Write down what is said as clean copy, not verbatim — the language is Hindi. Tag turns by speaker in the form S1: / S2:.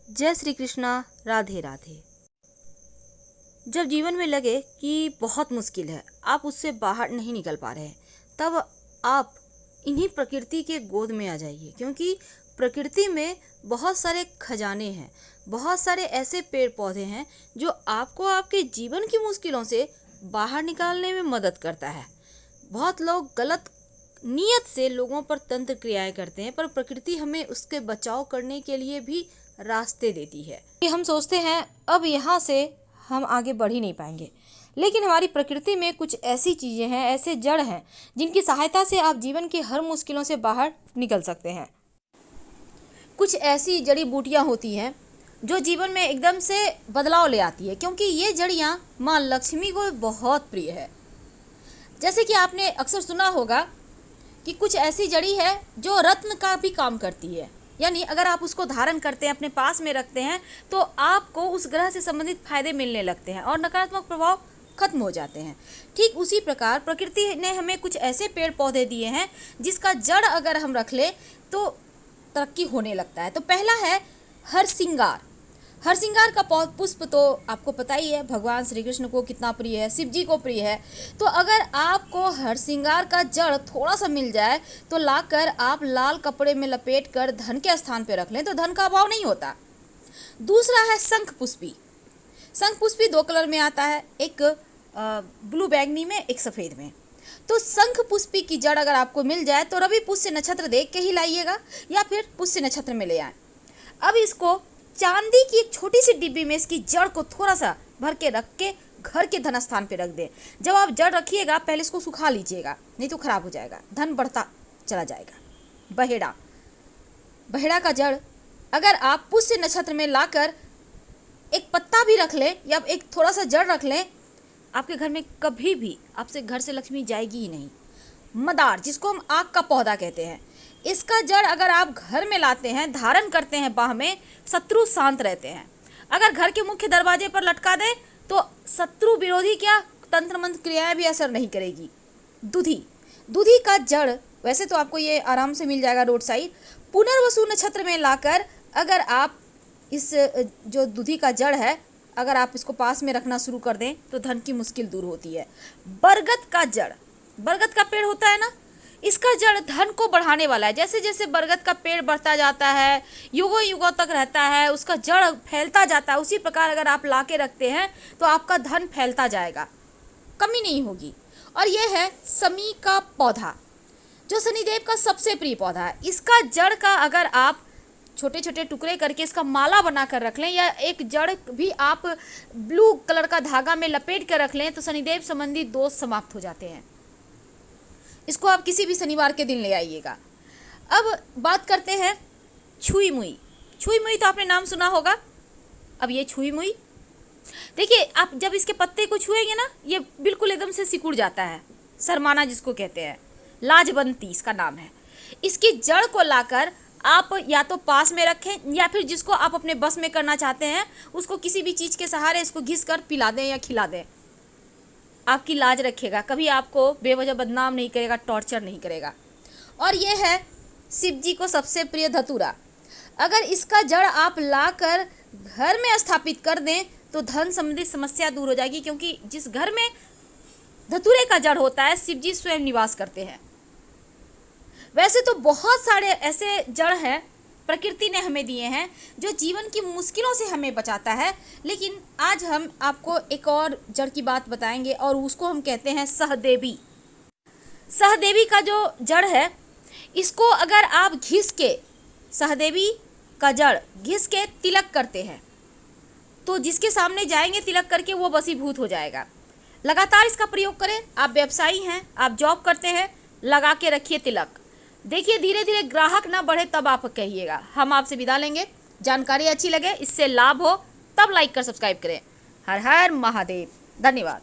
S1: जय श्री कृष्णा। राधे राधे। जब जीवन में लगे कि बहुत मुश्किल है, आप उससे बाहर नहीं निकल पा रहे हैं, तब आप इन्हीं प्रकृति के गोद में आ जाइए, क्योंकि प्रकृति में बहुत सारे खजाने हैं, बहुत सारे ऐसे पेड़ पौधे हैं जो आपको आपके जीवन की मुश्किलों से बाहर निकालने में मदद करता है। बहुत लोग गलत नीयत से लोगों पर तंत्र क्रियाएं करते हैं, पर प्रकृति हमें उसके बचाव करने के लिए भी रास्ते देती है। हम सोचते हैं अब यहाँ से हम आगे बढ़ ही नहीं पाएंगे, लेकिन हमारी प्रकृति में कुछ ऐसी चीज़ें हैं, ऐसे जड़ हैं जिनकी सहायता से आप जीवन की हर मुश्किलों से बाहर निकल सकते हैं। कुछ ऐसी जड़ी बूटियाँ होती हैं जो जीवन में एकदम से बदलाव ले आती है, क्योंकि ये जड़ियाँ माँ लक्ष्मी को बहुत प्रिय है। जैसे कि आपने अक्सर सुना होगा कि कुछ ऐसी जड़ी है जो रत्न का भी काम करती है, यानी अगर आप उसको धारण करते हैं, अपने पास में रखते हैं, तो आपको उस ग्रह से संबंधित फायदे मिलने लगते हैं और नकारात्मक प्रभाव खत्म हो जाते हैं। ठीक उसी प्रकार प्रकृति ने हमें कुछ ऐसे पेड़ पौधे दिए हैं जिसका जड़ अगर हम रख ले तो तरक्की होने लगता है। तो पहला है हरसिंगार। हरसिंगार का पुष्प तो आपको पता ही है, भगवान श्री कृष्ण को कितना प्रिय है, शिव जी को प्रिय है। तो अगर आपको हरसिंगार का जड़ थोड़ा सा मिल जाए तो लाकर आप लाल कपड़े में लपेट कर धन के स्थान पर रख लें तो धन का अभाव नहीं होता। दूसरा है शंख पुष्पी। शंख पुष्पी 2 कलर में आता है, एक ब्लू बैंगनी में, एक सफ़ेद में। तो शंख पुष्पी की जड़ अगर आपको मिल जाए तो रवि पुष्य नक्षत्र देख के ही लाइएगा या फिर पुष्य नक्षत्र में ले आए। अब इसको चांदी की एक छोटी सी डिब्बी में इसकी जड़ को थोड़ा सा भर के रख के घर के धन स्थान पे रख दें। जब आप जड़ रखिएगा पहले इसको सुखा लीजिएगा, नहीं तो खराब हो जाएगा, धन बढ़ता चला जाएगा। बहेड़ा। बहेड़ा का जड़ अगर आप पुष्य नक्षत्र में लाकर एक पत्ता भी रख लें या एक थोड़ा सा जड़ रख लें, आपके घर में कभी भी आपसे घर से लक्ष्मी जाएगी ही नहीं। मदार, जिसको हम आग का पौधा कहते हैं, इसका जड़ अगर आप घर में लाते हैं, धारण करते हैं बाह में, शत्रु शांत रहते हैं। अगर घर के मुख्य दरवाजे पर लटका दें तो शत्रु विरोधी क्या तंत्र मंत्र क्रियाएं भी असर नहीं करेगी। दूधी। दूधी का जड़ वैसे तो आपको ये आराम से मिल जाएगा रोड साइड। पुनर्वसु नक्षत्र में लाकर अगर आप इस जो दूधी का जड़ है अगर आप इसको पास में रखना शुरू कर दें तो धन की मुश्किल दूर होती है। बरगद का जड़, बरगद का पेड़ होता है ना, इसका जड़ धन को बढ़ाने वाला है। जैसे जैसे बरगद का पेड़ बढ़ता जाता है, युगों युगों तक रहता है, उसका जड़ फैलता जाता है, उसी प्रकार अगर आप ला के रखते हैं तो आपका धन फैलता जाएगा, कमी नहीं होगी। और यह है समी का पौधा, जो शनिदेव का सबसे प्रिय पौधा है। इसका जड़ का अगर आप छोटे छोटे टुकड़े करके इसका माला बना कर रख लें या एक जड़ भी आप ब्लू कलर का धागा में लपेट कर रख लें तो शनिदेव संबंधी दोष समाप्त हो जाते हैं। इसको आप किसी भी शनिवार के दिन ले आइएगा। अब बात करते हैं छुई मुई। छुई मुई तो आपने नाम सुना होगा। अब ये छुई मुई देखिए, आप जब इसके पत्ते को छुएंगे ना, ये बिल्कुल एकदम से सिकुड़ जाता है, सरमाना जिसको कहते हैं, लाजबंती इसका नाम है। इसकी जड़ को लाकर आप या तो पास में रखें या फिर जिसको आप अपने बस में करना चाहते हैं उसको किसी भी चीज़ के सहारे इसको घिस कर पिला दें या खिला दें। आपकी लाज रखेगा, कभी आपको बेवजह बदनाम नहीं करेगा, टॉर्चर नहीं करेगा। और ये है शिव जी को सबसे प्रिय धतूरा। अगर इसका जड़ आप लाकर घर में स्थापित कर दें तो धन संबंधी समस्या दूर हो जाएगी, क्योंकि जिस घर में धतूरे का जड़ होता है शिव जी स्वयं निवास करते हैं। वैसे तो बहुत सारे ऐसे जड़ हैं प्रकृति ने हमें दिए हैं जो जीवन की मुश्किलों से हमें बचाता है, लेकिन आज हम आपको एक और जड़ की बात बताएंगे और उसको हम कहते हैं सहदेवी। सहदेवी का जो जड़ है, इसको अगर आप घिस के, सहदेवी का जड़ घिस के तिलक करते हैं तो जिसके सामने जाएंगे तिलक करके वो वशीभूत हो जाएगा। लगातार इसका प्रयोग करें। आप व्यवसायी हैं, आप जॉब करते हैं, लगा के रखिए तिलक। देखिए धीरे धीरे ग्राहक ना बढ़े तब आप कहिएगा। हम आपसे विदा लेंगे। जानकारी अच्छी लगे, इससे लाभ हो तब लाइक कर सब्सक्राइब करें। हर हर महादेव। धन्यवाद।